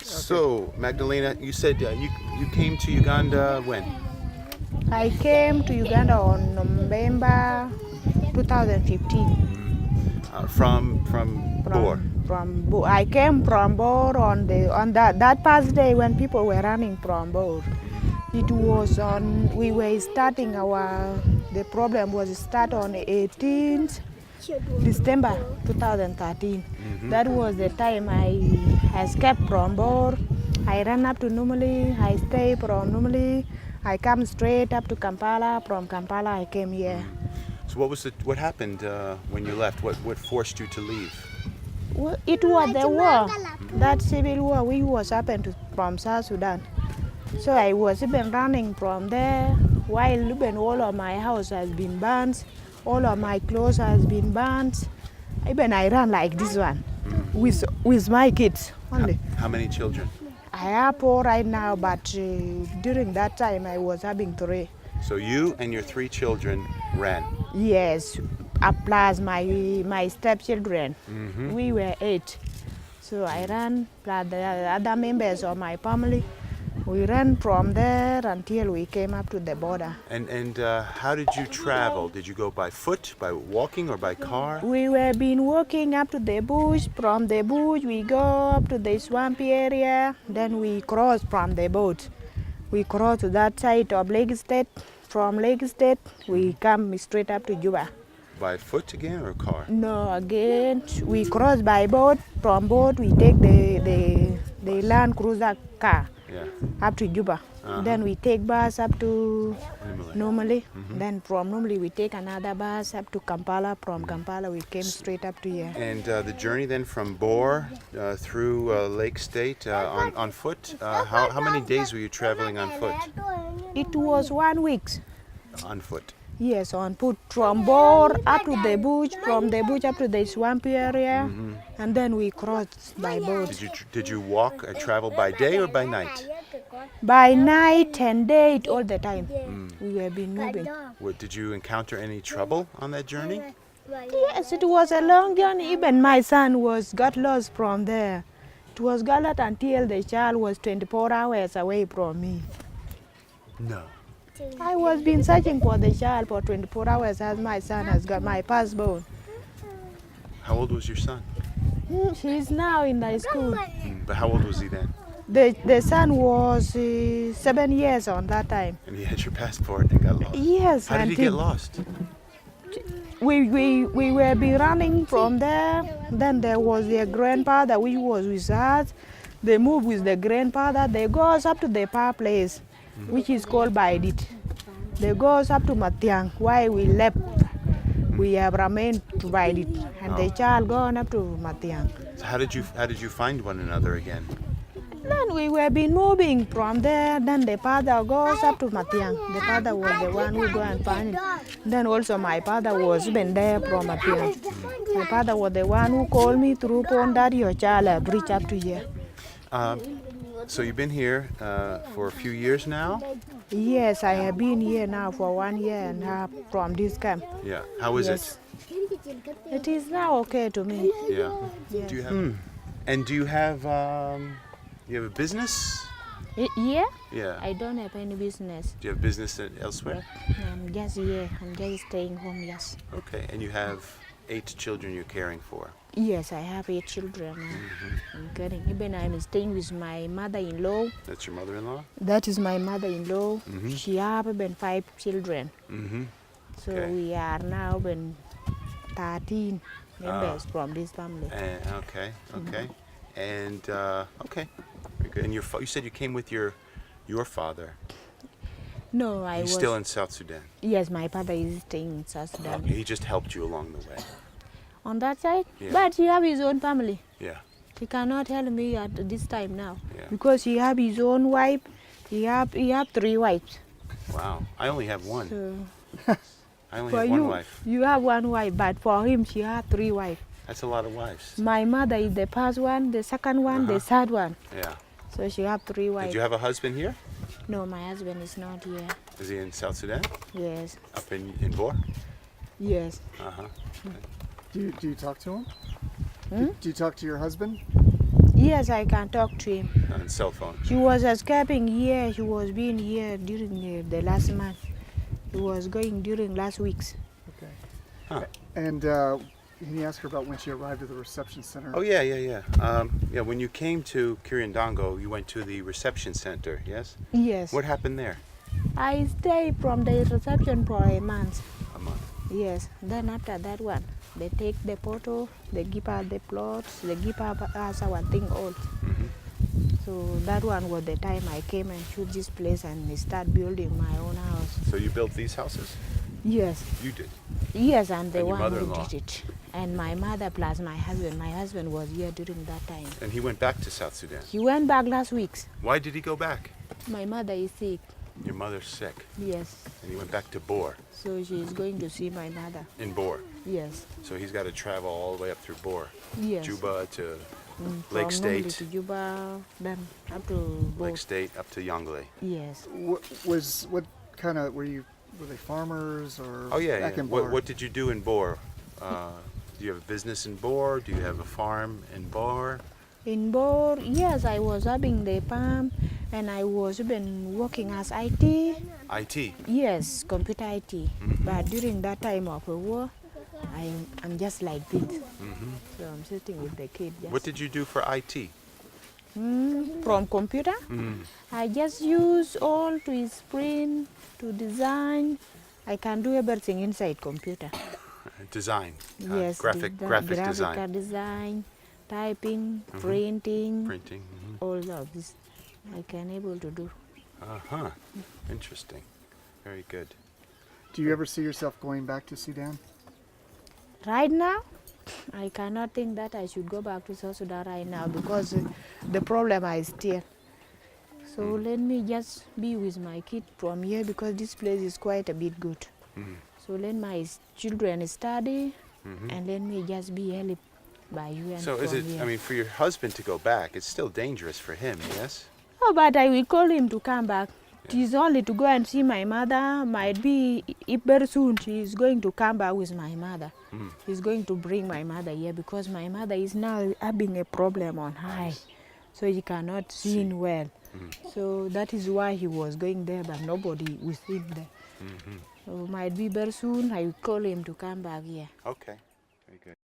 So, Magdalena, you said you came to Uganda when? I came to Uganda on November 2015. From Bor. I came from Bor on that past day when people were running from Bor. It was on. We were starting the problem was start on 18th December 2013. That was the time I escaped from Bor. I ran up to Numali. I stayed from Numali. I come straight up to Kampala. From Kampala, I came here. So what happened when you left? What forced you to leave? Well, it was the war, that civil war which was happened from South Sudan. So I was even running from there while even all of my house has been burned, all of my clothes has been burned. Even I ran like this one with my kids only. How many children? I have 4 right now, but during that time I was having 3. So you and your 3 children ran? Yes, plus my stepchildren. We were 8. So I ran, plus the other members of my family. We ran from there until we came up to the border. And how did you travel? Did you go by foot, by walking, or by car? We were been walking up to the bush. From the bush, we go up to the swampy area. Then we cross from the boat. We cross to that side of Lake State. From Lake State, we come straight up to Juba. By foot again or car? No, again, we cross by boat. From boat, we take the Land Cruiser car. Yeah. Up to Juba. Then we take bus up to Normally. Then from Normally we take another bus up to Kampala. From Kampala we came straight up to here. And the journey then from Bor through Lake State on foot, how many days were you traveling on foot? It was 1 week. On foot? Yes, on foot. From Bor up to the bush, from the bush up to the swampy area, and then we crossed by boat. Did you walk or travel by day or by night? By night and day, all the time. We have been moving. Did you encounter any trouble on that journey? Yes, it was a long journey. Even my son got lost from there. It was got lost until the child was 24 hours away from me. No. I was been searching for the child for 24 hours as my son has got my passport. How old was your son? He's now in high school. But how old was he then? The son was 7 years on that time. And he had your passport and got lost? Yes. How did he get lost? We were be running from there. Then there was their grandfather which was with us. They moved with the grandfather. They goes up to the far place, which is called Baidit. They goes up to Matiang. Why we left, we have remained to Baidit, and the child gone up to Matiang. So how did you find one another again? Then we were been moving from there. Then the father goes up to Matiang. The father was the one who go and find it. Then also my father was even there from Matiang. My father was the one who called me through phone that your child have reached up to here. So you've been here for a few years now? Yes, I have been here now for 1 year and a half from this camp. Yeah. How is it? It is now okay to me. Yeah. Yes. Do you have a business? Yeah? Yeah. I don't have any business. Do you have business elsewhere? I'm just here. I'm just staying home, yes. Okay. And you have 8 children you're caring for? Yes, I have 8 children. I'm caring. Even I'm staying with my mother-in-law. That's your mother-in-law? That is my mother-in-law. She have even 5 children. So we are now even 13 members from this family. Okay. And okay, very good. And you said you came with your father. No, He's still in South Sudan. Yes, my father is staying in South Sudan. Okay, he just helped you along the way. On that side? Yeah. But he have his own family. Yeah. He cannot help me at this time now. Yeah. Because he have his own wife. He have 3 wives. Wow. I only have one. So I only for have one wife. You have 1 wife, but for him she have 3 wives. That's a lot of wives. My mother is the first one, the second one, the third one. Yeah. So she have 3 wives. Did you have a husband here? No, my husband is not here. Is he in South Sudan? Yes. Up in Bor? Yes. Uh-huh. Do you talk to him? Do you talk to your husband? Yes, I can talk to him. On cell phone? She was escaping here. She was being here during the last month. He was going during last weeks. Okay. Huh. And can you ask her about when she arrived at the reception center? Oh, yeah. Yeah, when you came to Kiryandongo, you went to the reception center, yes? Yes. What happened there? I stayed from the reception for a month. A month. Yes. Then after that one, they take the photo, they give us the plots, they give us our thing all. So that one was the time I came and shoot this place and start building my own house. So you built these houses? Yes. You did? Yes, and the And your one who mother-in-law? did it. And my mother plus my husband. My husband was here during that time. And he went back to South Sudan. He went back last week. Why did he go back? My mother is sick. Your mother's sick. Yes. And he went back to Bor, So she is going to see my mother. in Bor. Yes. So he's got to travel all the way up through Bor. Yes. Juba to From Lake Normally State. to Juba, then up to Lake Bo. State up to Yongle. Yes. Were they farmers or Oh, yeah. back in What, Bor? what did you do in Bor? Do you have a business in Bor? Do you have a farm in Bor? In Bor, yes, I was having the farm and I was even working as IT. IT. Yes, computer IT. But during that time of the war, I'm just like this. So I'm sitting with the kid. Just What did you do for IT? from computer, I just use all to sprint, to design. I can do everything inside computer. Design. Yes, Graphic design. design, typing, printing, Printing. all of this I can able to do. Uh-huh. Interesting. Very good. Do you ever see yourself going back to Sudan? Right now, I cannot think that I should go back to South Sudan right now because the problem is still. So let me just be with my kid from here because this place is quite a bit good. So let my children study and let me just be helped by you. And So is from it, here. I mean, for your husband to go back, it's still dangerous for him, yes? Oh, but I will call him to come back. It is only to go and see my mother. Might be if very soon she is going to come back with my mother. He's going to bring my mother here because my mother is now having a problem on her eye. So he cannot see well. So that is why he was going there, but nobody with him there. So might be very soon I will call him to come back here. Okay. Very good.